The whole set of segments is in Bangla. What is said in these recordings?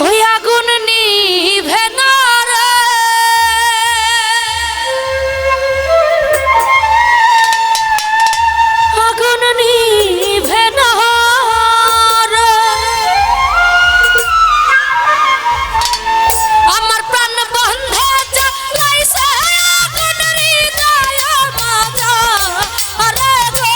ওই আগুন নিভে না রে, আগুন নিভে না রে, আমার প্রাণ বন্ধে জ্বালাইছে আগুন হৃদয়ের মাঝে রে গো।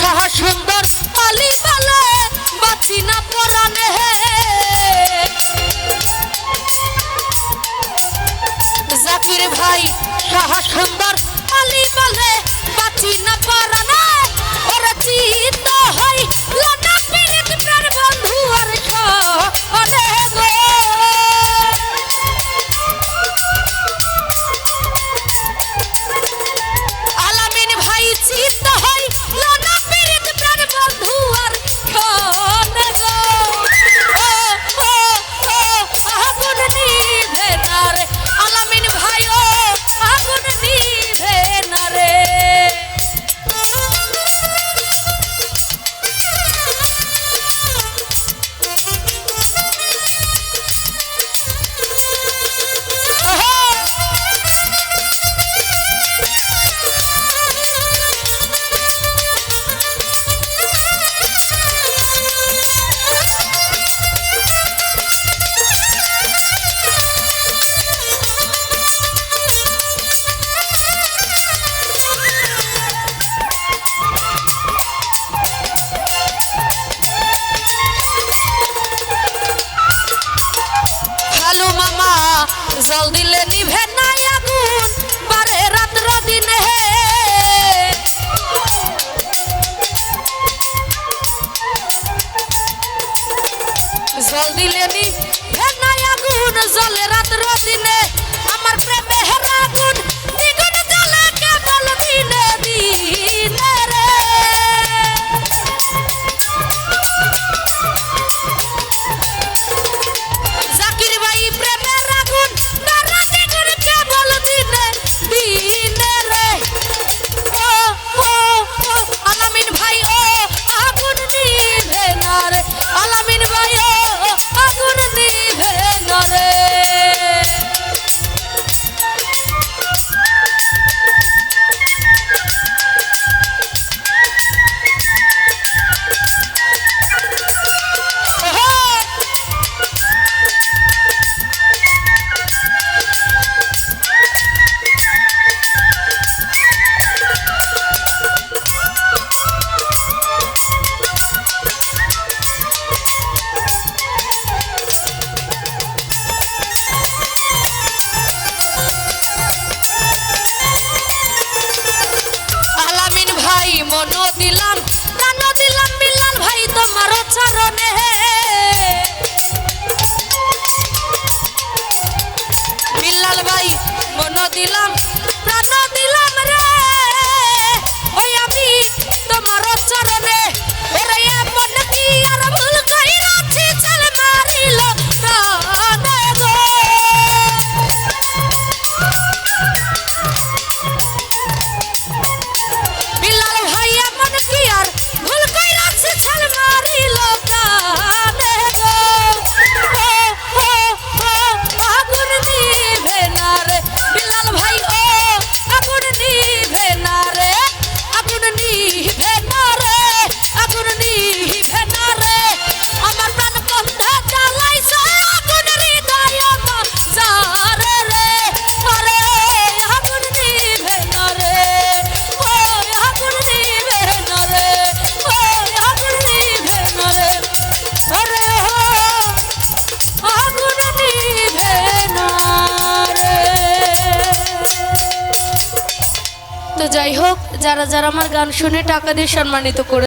সাহা সুন্দর আলি বলে বাঁচি না পরাণে জাকির ভাই সাহা সুন্দর আলি বলে বাঁচি না পরাণে ওরা চিত হই লানা পীড়িত প্রাণ বন্ধু আর সনে গো আলামিন ভাই চিত হই লানা পীড়িত প্রাণ বন্ধু আর সনে গো ও ও ও আগুন নিভে না রে আলামিন ভাই ও আগুন নিভে না রে জল দিলে নিভে না আগুন বারে রাত্র দিনে জল দিলে নিভে না আগুন জলে রাত্র দিনে আমার প্রেমে হেরা আগুন দ্বিগুণ জ্বলে কেবল দিনে দিনে রে জাকির ভাই প্রেমের আগুন আলামিন ভাই ও আগুন নিভে না রে আলামিন ভাই ও আগুন নিভে না রে মনো দিলাম প্রাণও দিলাম বিল্লাল ভাই তোমার চরণে বিল্লাল ভাই মনো দিলাম প্রাণও দিলাম রে ওই আমি তোমার চরণে ওরে আপন কি আর ভুল কইরাছি চল মারিল কানে গো যাই হোক যারা যারা আমার গান শুনে টাকা দিয়ে সম্মানিত করে